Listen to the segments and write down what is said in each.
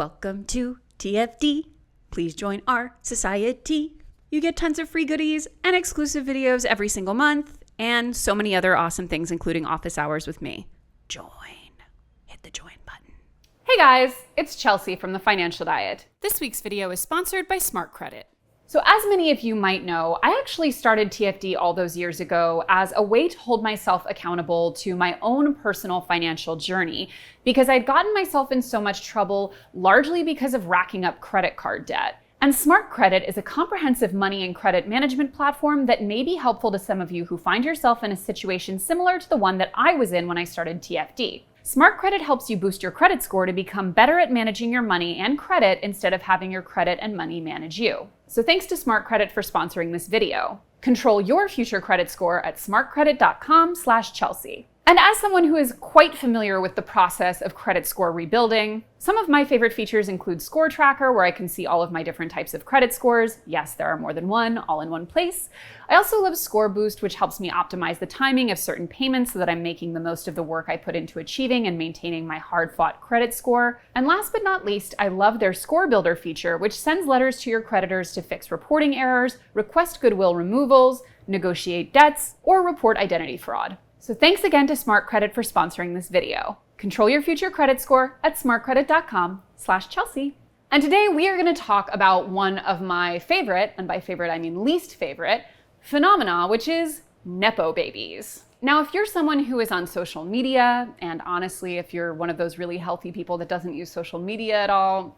Welcome to TFD. Please join our society. You get tons of free goodies and exclusive videos every single month, and so many other awesome things, including office hours with me. Join. Hit the join button. Hey guys, it's Chelsea from The Financial Diet. This week's video is sponsored by Smart Credit. So as many of you might know, I actually started TFD all those years ago as a way to hold myself accountable to my own personal financial journey because I'd gotten myself in so much trouble largely because of racking up credit card debt. And Smart Credit is a comprehensive money and credit management platform that may be helpful to some of you who find yourself in a situation similar to the one that I was in when I started TFD. Smart Credit helps you boost your credit score to become better at managing your money and credit instead of having your credit and money manage you. So thanks to Smart Credit for sponsoring this video. Control your future credit score at smartcredit.com/Chelsea. And as someone who is quite familiar with the process of credit score rebuilding, some of my favorite features include Score Tracker, where I can see all of my different types of credit scores. Yes, there are more than one, all in one place. I also love Score Boost, which helps me optimize the timing of certain payments so that I'm making the most of the work I put into achieving and maintaining my hard-fought credit score. And last but not least, I love their Score Builder feature, which sends letters to your creditors to fix reporting errors, request goodwill removals, negotiate debts, or report identity fraud. So thanks again to Smart Credit for sponsoring this video. Control your future credit score at smartcredit.com/Chelsea. And today we are going to talk about one of my favorite, and by favorite I mean least favorite, phenomena, which is Nepo babies. Now, if you're someone who is on social media, and honestly, if you're one of those really healthy people that doesn't use social media at all,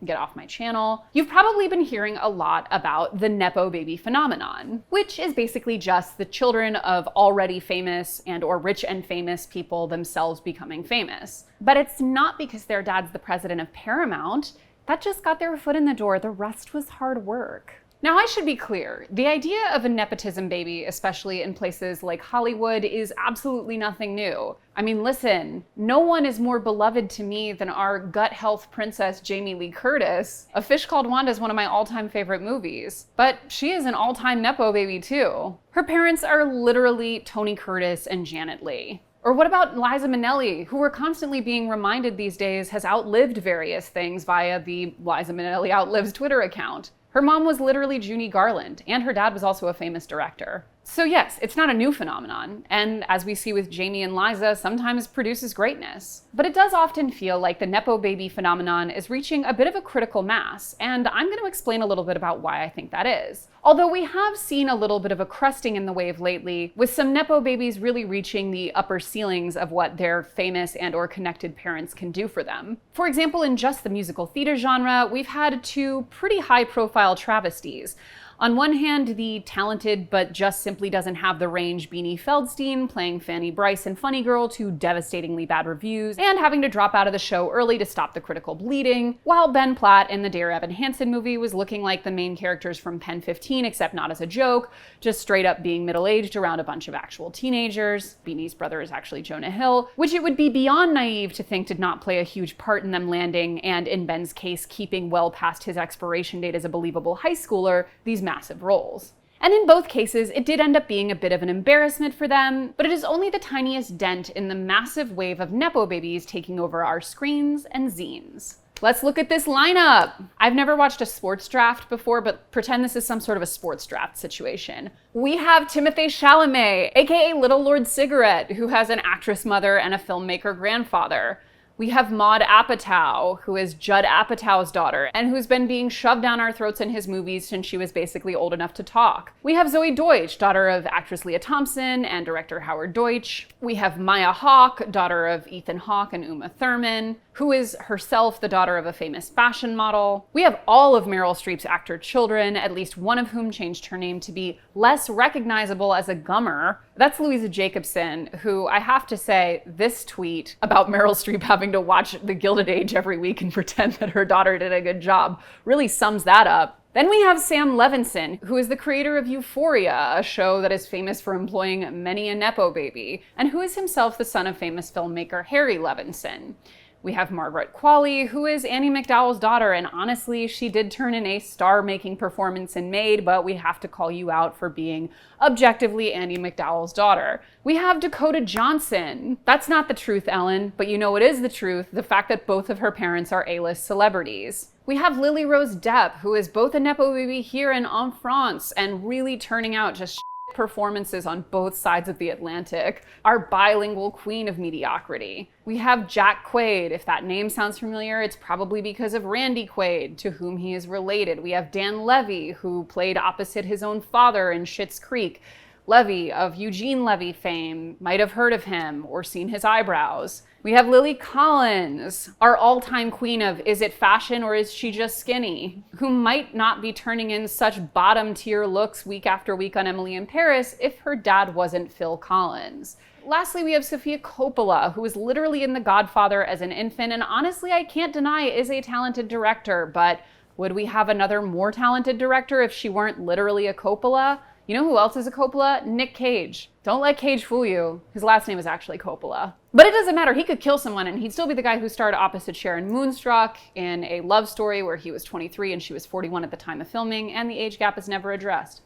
get off my channel. You've probably been hearing a lot about the Nepo baby phenomenon, which is basically just the children of already famous and or rich and famous people themselves becoming famous. But it's not because their dad's the president of Paramount. That just got their foot in the door. The rest was hard work. Now, I should be clear. The idea of a nepotism baby, especially in places like Hollywood, is absolutely nothing new. I mean, listen, no one is more beloved to me than our gut health princess, Jamie Lee Curtis. A Fish Called Wanda is one of my all-time favorite movies. But she is an all-time Nepo baby, too. Her parents are literally Tony Curtis and Janet Leigh. Or what about Liza Minnelli, who we're constantly being reminded these days has outlived various things via the Liza Minnelli Outlives Twitter account? Her mom was literally Junie Garland, and her dad was also a famous director. So yes, it's not a new phenomenon, and as we see with Jamie and Liza, sometimes produces greatness. But it does often feel like the Nepo baby phenomenon is reaching a bit of a critical mass, and I'm going to explain a little bit about why I think that is. Although we have seen a little bit of a cresting in the wave lately, with some Nepo babies really reaching the upper ceilings of what their famous and or connected parents can do for them. For example, in just the musical theater genre, we've had two pretty high-profile travesties. On one hand, the talented but just simply doesn't have the range Beanie Feldstein playing Fanny Bryce in Funny Girl to devastatingly bad reviews and having to drop out of the show early to stop the critical bleeding, while Ben Platt in the Dear Evan Hansen movie was looking like the main characters from Pen 15 except not as a joke, just straight up being middle-aged around a bunch of actual teenagers. Beanie's brother is actually Jonah Hill, which it would be beyond naive to think did not play a huge part in them landing and, in Ben's case, keeping well past his expiration date as a believable high schooler, these massive roles. And in both cases, it did end up being a bit of an embarrassment for them, but it is only the tiniest dent in the massive wave of Nepo babies taking over our screens and zines. Let's look at this lineup. I've never watched a sports draft before, but pretend this is some sort of a sports draft situation. We have Timothée Chalamet, aka Little Lord Cigarette, who has an actress mother and a filmmaker grandfather. We have Maude Apatow, who is Judd Apatow's daughter, and who's been being shoved down our throats in his movies since she was basically old enough to talk. We have Zoe Deutch, daughter of actress Leah Thompson and director Howard Deutch. We have Maya Hawke, daughter of Ethan Hawke and Uma Thurman, who is herself the daughter of a famous fashion model. We have all of Meryl Streep's actor children, at least one of whom changed her name to be less recognizable as a Gummer. That's Louisa Jacobson, who I have to say, this tweet about Meryl Streep having to watch The Gilded Age every week and pretend that her daughter did a good job really sums that up. Then we have Sam Levinson, who is the creator of Euphoria, a show that is famous for employing many a Nepo baby, and who is himself the son of famous filmmaker Harry Levinson. We have Margaret Qualley, who is Annie McDowell's daughter, and honestly, she did turn in a star-making performance in Maid, but we have to call you out for being objectively Annie McDowell's daughter. We have Dakota Johnson. That's not the truth, Ellen, but you know what is the truth, the fact that both of her parents are A-list celebrities. We have Lily Rose Depp, who is both a Nepo baby here and en France, and really turning out just performances on both sides of the Atlantic, our bilingual queen of mediocrity. We have Jack Quaid. If that name sounds familiar, it's probably because of Randy Quaid, to whom he is related. We have Dan Levy, who played opposite his own father in Schitt's Creek. Levy, of Eugene Levy fame, might have heard of him or seen his eyebrows. We have Lily Collins, our all-time queen of is it fashion or is she just skinny, who might not be turning in such bottom-tier looks week after week on Emily in Paris if her dad wasn't Phil Collins. Lastly, we have Sofia Coppola, who was literally in The Godfather as an infant, and honestly, I can't deny is a talented director, but would we have another more talented director if she weren't literally a Coppola? You know who else is a Coppola? Nick Cage. Don't let Cage fool you. His last name is actually Coppola. But it doesn't matter. He could kill someone and he'd still be the guy who starred opposite Sharon Moonstruck in a love story where he was 23 and she was 41 at the time of filming, and the age gap is never addressed.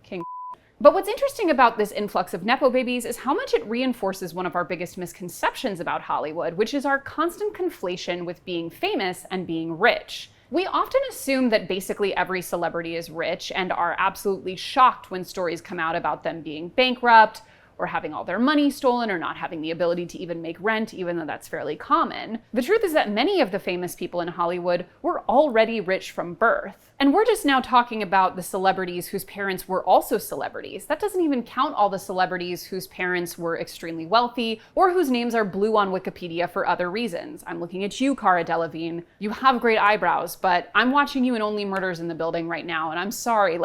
King. But what's interesting about this influx of Nepo babies is how much it reinforces one of our biggest misconceptions about Hollywood, which is our constant conflation with being famous and being rich. We often assume that basically every celebrity is rich and are absolutely shocked when stories come out about them being bankrupt or having all their money stolen or not having the ability to even make rent, even though that's fairly common. The truth is that many of the famous people in Hollywood were already rich from birth. And we're just now talking about the celebrities whose parents were also celebrities. That doesn't even count all the celebrities whose parents were extremely wealthy or whose names are blue on Wikipedia for other reasons. I'm looking at you, Cara Delevingne. You have great eyebrows, but I'm watching you in Only Murders in the Building right now, and I'm sorry,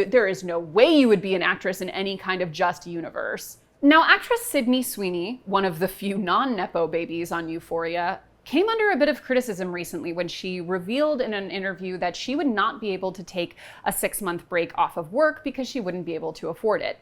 there is no way you would be an actress in any kind of just universe. Now, actress Sydney Sweeney, one of the few non-Nepo babies on Euphoria, came under a bit of criticism recently when she revealed in an interview that she would not be able to take a 6-month break off of work because she wouldn't be able to afford it.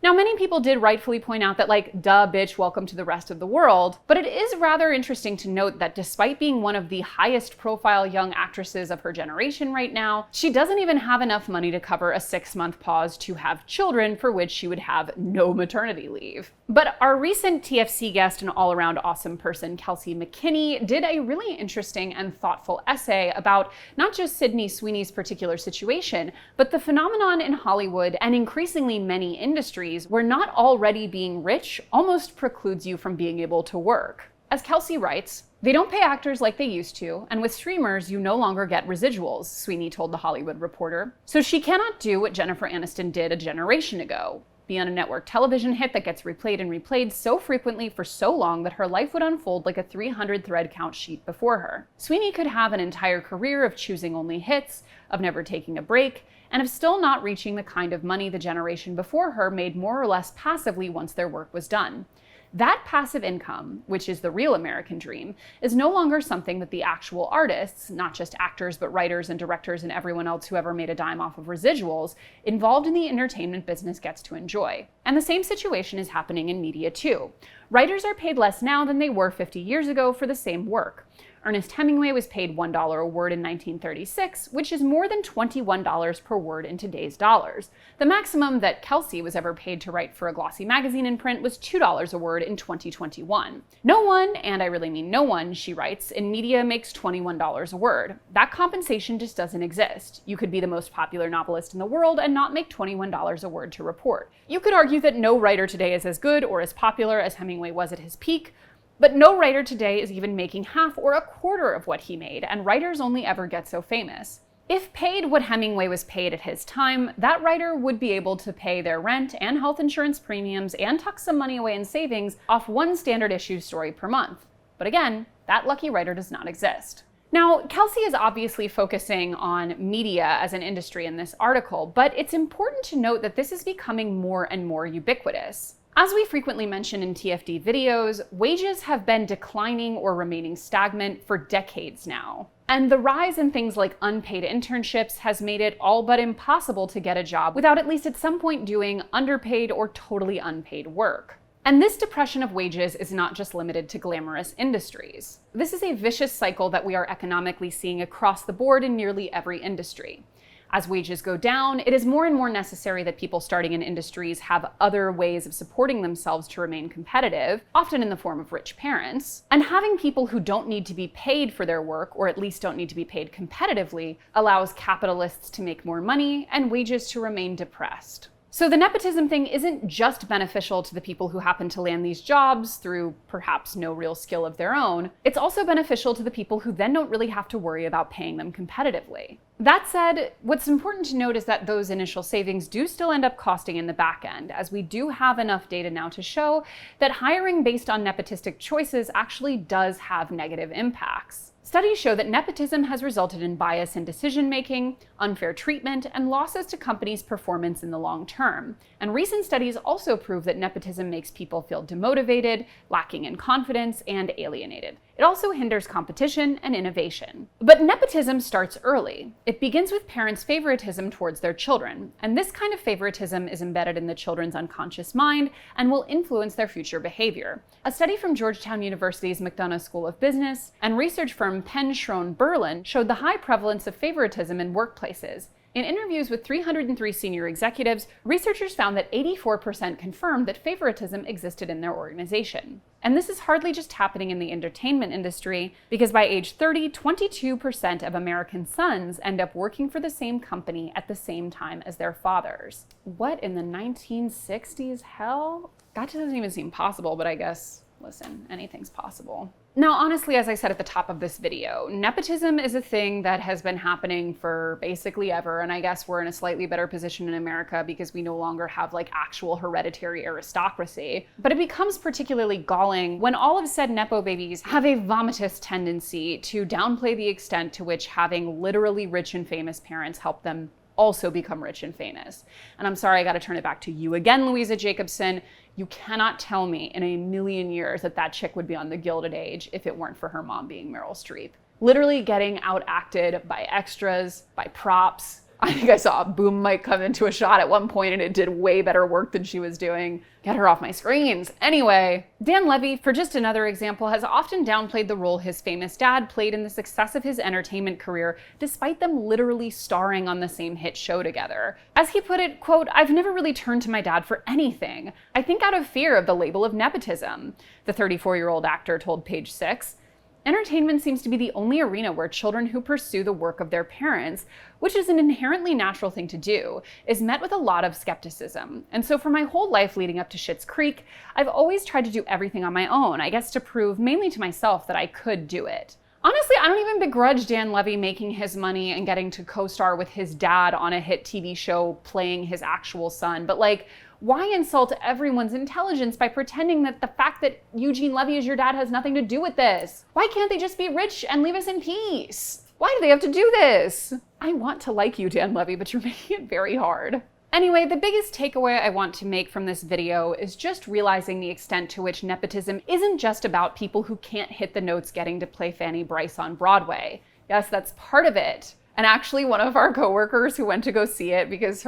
Now, many people did rightfully point out that, duh, bitch, welcome to the rest of the world. But it is rather interesting to note that despite being one of the highest profile young actresses of her generation right now, she doesn't even have enough money to cover a 6-month pause to have children, for which she would have no maternity leave. But our recent TFC guest and all-around awesome person, Kelsey McKinney, did a really interesting and thoughtful essay about not just Sydney Sweeney's particular situation, but the phenomenon in Hollywood and increasingly many industries where not already being rich almost precludes you from being able to work. As Kelsey writes, "They don't pay actors like they used to, and with streamers, you no longer get residuals," Sweeney told The Hollywood Reporter. So she cannot do what Jennifer Aniston did a generation ago, be on a network television hit that gets replayed and replayed so frequently for so long that her life would unfold like a 300 thread count sheet before her. Sweeney could have an entire career of choosing only hits, of never taking a break, and of still not reaching the kind of money the generation before her made more or less passively once their work was done. That passive income, which is the real American dream, is no longer something that the actual artists, not just actors but writers and directors and everyone else who ever made a dime off of residuals, involved in the entertainment business gets to enjoy. And the same situation is happening in media too. Writers are paid less now than they were 50 years ago for the same work. Ernest Hemingway was paid $1 a word in 1936, which is more than $21 per word in today's dollars. The maximum that Kelsey was ever paid to write for a glossy magazine in print was $2 a word in 2021. No one, and I really mean no one, she writes, in media makes $21 a word. That compensation just doesn't exist. You could be the most popular novelist in the world and not make $21 a word to report. You could argue that no writer today is as good or as popular as Hemingway was at his peak, but no writer today is even making half or a quarter of what he made, and writers only ever get so famous. If paid what Hemingway was paid at his time, that writer would be able to pay their rent and health insurance premiums and tuck some money away in savings off one standard issue story per month. But again, that lucky writer does not exist. Now, Kelsey is obviously focusing on media as an industry in this article, but it's important to note that this is becoming more and more ubiquitous. As we frequently mention in TFD videos, wages have been declining or remaining stagnant for decades now. And the rise in things like unpaid internships has made it all but impossible to get a job without at least at some point doing underpaid or totally unpaid work. And this depression of wages is not just limited to glamorous industries. This is a vicious cycle that we are economically seeing across the board in nearly every industry. As wages go down, it is more and more necessary that people starting in industries have other ways of supporting themselves to remain competitive, often in the form of rich parents. And having people who don't need to be paid for their work, or at least don't need to be paid competitively, allows capitalists to make more money and wages to remain depressed. So the nepotism thing isn't just beneficial to the people who happen to land these jobs through perhaps no real skill of their own. It's also beneficial to the people who then don't really have to worry about paying them competitively. That said, what's important to note is that those initial savings do still end up costing in the back end, as we do have enough data now to show that hiring based on nepotistic choices actually does have negative impacts. Studies show that nepotism has resulted in bias in decision-making, unfair treatment, and losses to companies' performance in the long term. And recent studies also prove that nepotism makes people feel demotivated, lacking in confidence, and alienated. It also hinders competition and innovation. But nepotism starts early. It begins with parents' favoritism towards their children, and this kind of favoritism is embedded in the children's unconscious mind and will influence their future behavior. A study from Georgetown University's McDonough School of Business and research firm Penn Schroen Berlin showed the high prevalence of favoritism in workplaces. In interviews with 303 senior executives, researchers found that 84% confirmed that favoritism existed in their organization. And this is hardly just happening in the entertainment industry, because by age 30, 22% of American sons end up working for the same company at the same time as their fathers. What in the 1960s? Hell? That doesn't even seem possible, but I guess, listen, anything's possible. Now, honestly, as I said at the top of this video, nepotism is a thing that has been happening for basically ever, and I guess we're in a slightly better position in America because we no longer have like actual hereditary aristocracy. But it becomes particularly galling when all of said Nepo babies have a vomitous tendency to downplay the extent to which having literally rich and famous parents help them also become rich and famous. And I'm sorry, I gotta turn it back to you again, Louisa Jacobson. You cannot tell me in a million years that that chick would be on the Gilded Age if it weren't for her mom being Meryl Streep. Literally getting outacted by extras, by props. I think I saw a boom mic come into a shot at one point and it did way better work than she was doing. Get her off my screens. Anyway, Dan Levy, for just another example, has often downplayed the role his famous dad played in the success of his entertainment career, despite them literally starring on the same hit show together. As he put it, quote, "I've never really turned to my dad for anything. I think out of fear of the label of nepotism," the 34-year-old actor told Page Six. Entertainment seems to be the only arena where children who pursue the work of their parents, which is an inherently natural thing to do, is met with a lot of skepticism. And so for my whole life leading up to Schitt's Creek, I've always tried to do everything on my own, I guess to prove mainly to myself that I could do it. Honestly, I don't even begrudge Dan Levy making his money and getting to co-star with his dad on a hit TV show playing his actual son, but like, why insult everyone's intelligence by pretending that the fact that Eugene Levy is your dad has nothing to do with this? Why can't they just be rich and leave us in peace? Why do they have to do this? I want to like you, Dan Levy, but you're making it very hard. Anyway, the biggest takeaway I want to make from this video is just realizing the extent to which nepotism isn't just about people who can't hit the notes getting to play Fanny Bryce on Broadway. Yes, that's part of it. And actually, one of our coworkers who went to go see it because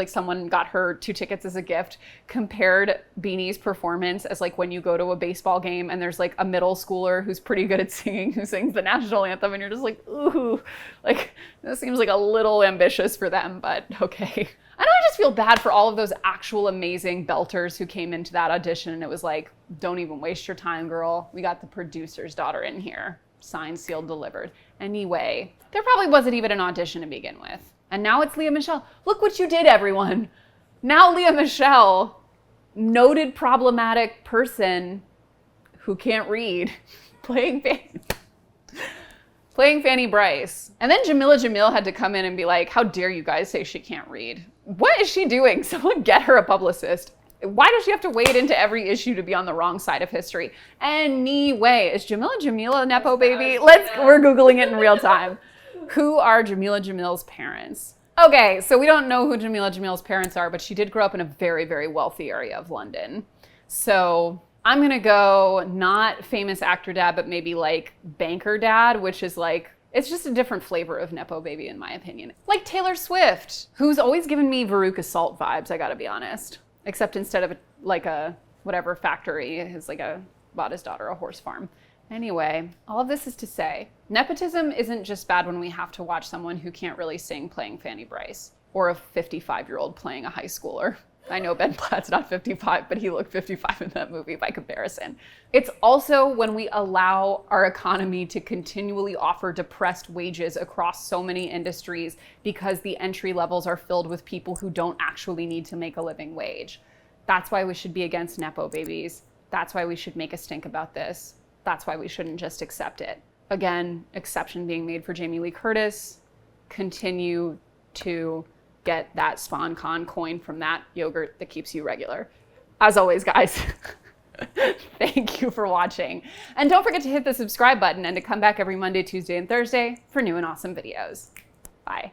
someone got her 2 tickets as a gift, compared Beanie's performance as like when you go to a baseball game and there's like a middle schooler who's pretty good at singing, who sings the national anthem, and you're just like, ooh, like this seems like a little ambitious for them, but okay. I know, I just feel bad for all of those actual amazing belters who came into that audition and it was like, don't even waste your time, girl. We got the producer's daughter in here. Signed, sealed, delivered. Anyway, there probably wasn't even an audition to begin with. And now it's Lea Michele. Look what you did, everyone. Now Lea Michele, noted problematic person who can't read, playing Fanny Bryce. And then Jamila Jamil had to come in and be like, how dare you guys say she can't read? What is she doing? Someone get her a publicist. Why does she have to wade into every issue to be on the wrong side of history? Anyway, is Jamila Jamil a Nepo baby? We're Googling it in real time. Who are Jamila Jamil's parents? Okay, so we don't know who Jamila Jamil's parents are, but she did grow up in a very, very wealthy area of London. So I'm gonna go not famous actor dad, but maybe like banker dad, which is like, it's just a different flavor of Nepo baby in my opinion. Like Taylor Swift, who's always given me Veruca Salt vibes, I gotta be honest. Except instead of like a whatever factory, bought his daughter a horse farm. Anyway, all of this is to say, nepotism isn't just bad when we have to watch someone who can't really sing playing Fanny Bryce, or a 55-year-old playing a high schooler. I know Ben Platt's not 55, but he looked 55 in that movie by comparison. It's also when we allow our economy to continually offer depressed wages across so many industries because the entry levels are filled with people who don't actually need to make a living wage. That's why we should be against Nepo babies. That's why we should make a stink about this. That's why we shouldn't just accept it. Again, exception being made for Jamie Lee Curtis. Continue to get that SpawnCon coin from that yogurt that keeps you regular. As always, guys, thank you for watching. And don't forget to hit the subscribe button and to come back every Monday, Tuesday, and Thursday for new and awesome videos. Bye.